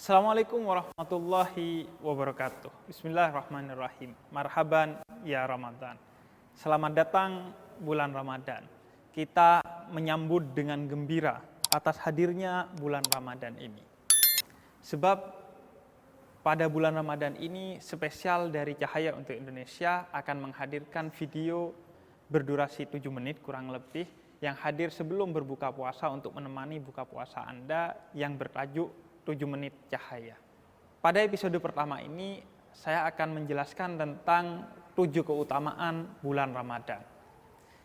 Assalamualaikum warahmatullahi wabarakatuh. Bismillahirrahmanirrahim. Marhaban ya Ramadan. Selamat datang bulan Ramadan. Kita menyambut dengan gembira atas hadirnya bulan Ramadan ini. Sebab pada bulan Ramadan ini spesial dari Cahaya untuk Indonesia akan menghadirkan video berdurasi 7 menit kurang lebih yang hadir sebelum berbuka puasa untuk menemani buka puasa Anda yang bertajuk 7 menit cahaya. Pada episode pertama ini, saya akan menjelaskan tentang 7 keutamaan bulan Ramadan.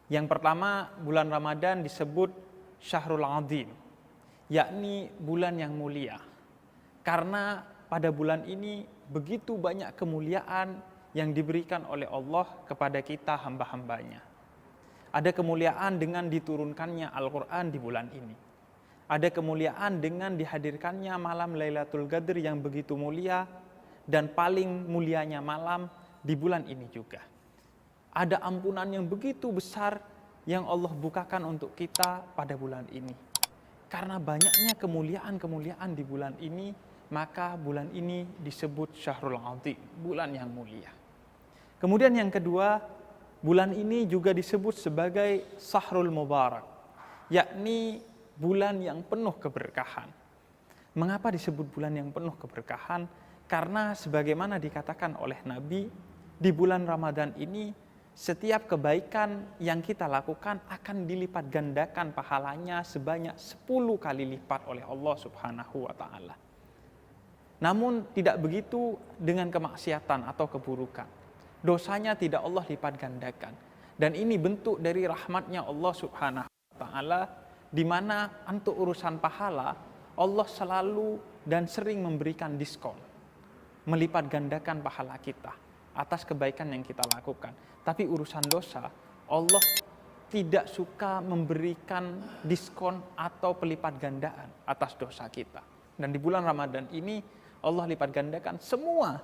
Yang pertama, bulan Ramadan disebut Syahrul Azim, yakni bulan yang mulia. Karena pada bulan ini begitu banyak kemuliaan yang diberikan oleh Allah kepada kita hamba-hambanya. Ada kemuliaan dengan diturunkannya Al-Quran di bulan ini. Ada kemuliaan dengan dihadirkannya malam Lailatul Qadar yang begitu mulia dan paling mulianya malam di bulan ini juga. Ada ampunan yang begitu besar yang Allah bukakan untuk kita pada bulan ini. Karena banyaknya kemuliaan-kemuliaan di bulan ini, maka bulan ini disebut Syahrul Azim, bulan yang mulia. Kemudian yang kedua, bulan ini juga disebut sebagai Sahrul Mubarak, yakni bulan yang penuh keberkahan. Mengapa disebut bulan yang penuh keberkahan? Karena sebagaimana dikatakan oleh Nabi, di bulan Ramadan ini setiap kebaikan yang kita lakukan akan dilipat gandakan pahalanya sebanyak 10 kali lipat oleh Allah Subhanahu wa Ta'ala. Namun tidak begitu dengan kemaksiatan atau keburukan. Dosanya tidak Allah lipat gandakan. Dan ini bentuk dari rahmatnya Allah Subhanahu wa Ta'ala, di mana untuk urusan pahala Allah selalu dan sering memberikan diskon, melipat gandakan pahala kita atas kebaikan yang kita lakukan. Tapi urusan dosa, Allah tidak suka memberikan diskon atau pelipat gandaan atas dosa kita. Dan di bulan Ramadan ini Allah lipat gandakan semua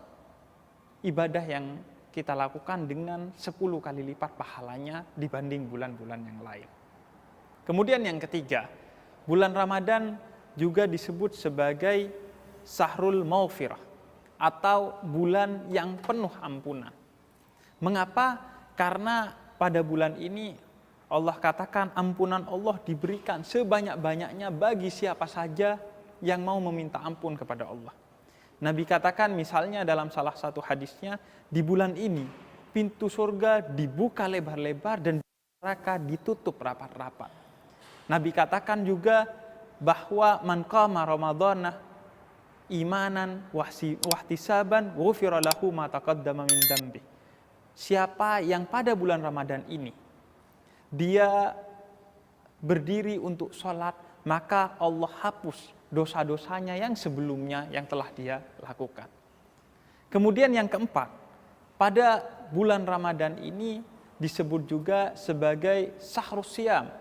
ibadah yang kita lakukan dengan 10 kali lipat pahalanya dibanding bulan-bulan yang lain. Kemudian yang ketiga, bulan Ramadan juga disebut sebagai Sahrul Maghfirah atau bulan yang penuh ampunan. Mengapa? Karena pada bulan ini Allah katakan ampunan Allah diberikan sebanyak-banyaknya bagi siapa saja yang mau meminta ampun kepada Allah. Nabi katakan misalnya dalam salah satu hadisnya, di bulan ini pintu surga dibuka lebar-lebar dan neraka ditutup rapat-rapat. Nabi katakan juga bahwa man qama ramadhana imanan wahtisaban ghufira lahu ma taqaddama min dambi. Siapa yang pada bulan Ramadan ini dia berdiri untuk sholat, maka Allah hapus dosa-dosanya yang sebelumnya yang telah dia lakukan. Kemudian yang keempat, pada bulan Ramadan ini disebut juga sebagai Sahrus Syam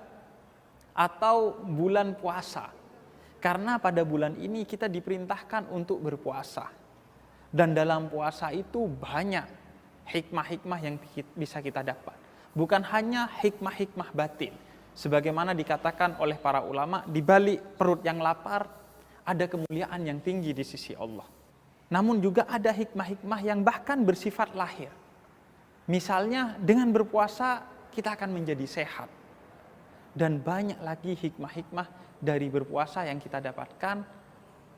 atau bulan puasa. Karena pada bulan ini kita diperintahkan untuk berpuasa. Dan dalam puasa itu banyak hikmah-hikmah yang bisa kita dapat. Bukan hanya hikmah-hikmah batin. Sebagaimana dikatakan oleh para ulama, di balik perut yang lapar ada kemuliaan yang tinggi di sisi Allah. Namun juga ada hikmah-hikmah yang bahkan bersifat lahir. Misalnya dengan berpuasa kita akan menjadi sehat. Dan banyak lagi hikmah-hikmah dari berpuasa yang kita dapatkan,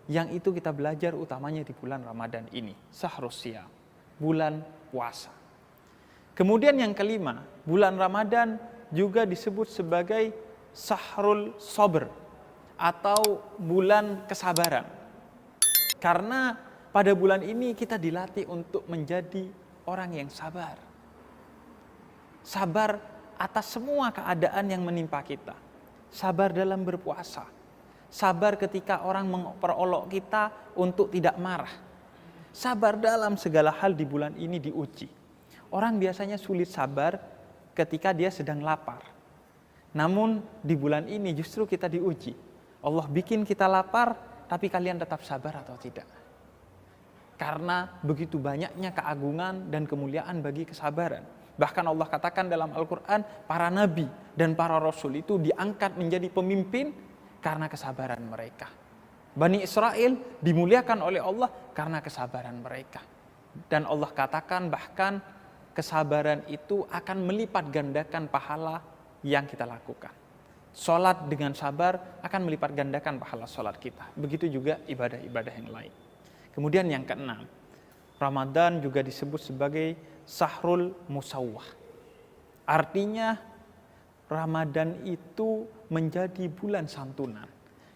yang itu kita belajar utamanya di bulan Ramadan ini, Sahrus Syam, bulan puasa. Kemudian yang kelima, bulan Ramadan juga disebut sebagai Sahrul Sabr atau bulan kesabaran. Karena pada bulan ini kita dilatih untuk menjadi orang yang sabar. Sabar atas semua keadaan yang menimpa kita. Sabar dalam berpuasa. Sabar ketika orang memperolok kita untuk tidak marah. Sabar dalam segala hal di bulan ini diuji. Orang biasanya sulit sabar ketika dia sedang lapar. Namun di bulan ini justru kita diuji. Allah bikin kita lapar, tapi kalian tetap sabar atau tidak? Karena begitu banyaknya keagungan dan kemuliaan bagi kesabaran. Bahkan Allah katakan dalam Al-Quran, para nabi dan para rasul itu diangkat menjadi pemimpin karena kesabaran mereka. Bani Israel dimuliakan oleh Allah karena kesabaran mereka. Dan Allah katakan bahkan kesabaran itu akan melipat gandakan pahala yang kita lakukan. Salat dengan sabar akan melipat gandakan pahala salat kita. Begitu juga ibadah-ibadah yang lain. Kemudian yang keenam, Ramadan juga disebut sebagai Sahrul Musawwah. Artinya Ramadan itu menjadi bulan santunan.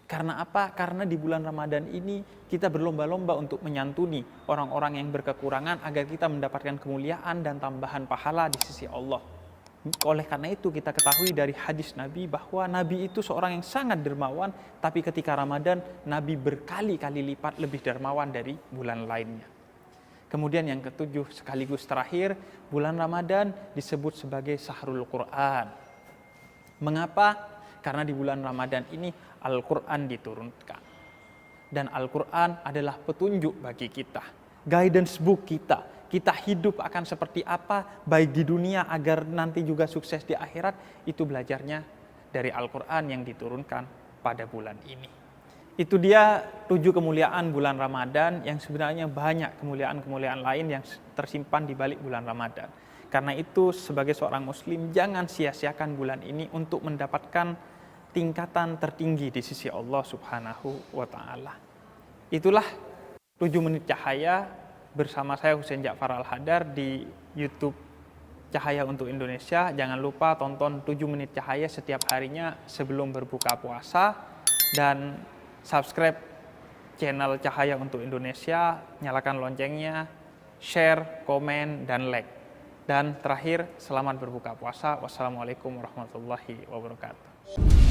Karena apa? Karena di bulan Ramadan ini kita berlomba-lomba untuk menyantuni orang-orang yang berkekurangan agar kita mendapatkan kemuliaan dan tambahan pahala di sisi Allah. Oleh karena itu kita ketahui dari hadis Nabi bahwa Nabi itu seorang yang sangat dermawan, tapi ketika Ramadan Nabi berkali-kali lipat lebih dermawan dari bulan lainnya. Kemudian yang ketujuh sekaligus terakhir, bulan Ramadan disebut sebagai Sahrul Quran. Mengapa? Karena di bulan Ramadan ini Al-Quran diturunkan. Dan Al-Quran adalah petunjuk bagi kita, guidance book kita. Kita hidup akan seperti apa, baik di dunia agar nanti juga sukses di akhirat, itu belajarnya dari Al-Quran yang diturunkan pada bulan ini. Itu dia 7 kemuliaan bulan Ramadan yang sebenarnya banyak kemuliaan-kemuliaan lain yang tersimpan di balik bulan Ramadan. Karena itu sebagai seorang muslim jangan sia-siakan bulan ini untuk mendapatkan tingkatan tertinggi di sisi Allah Subhanahu wa taala. Itulah 7 menit cahaya bersama saya Husein Ja'far Al-Hadar di YouTube Cahaya untuk Indonesia. Jangan lupa tonton 7 menit cahaya setiap harinya sebelum berbuka puasa dan subscribe channel Cahaya untuk Indonesia, nyalakan loncengnya, share, komen, dan like. Dan terakhir, selamat berbuka puasa. Wassalamualaikum warahmatullahi wabarakatuh.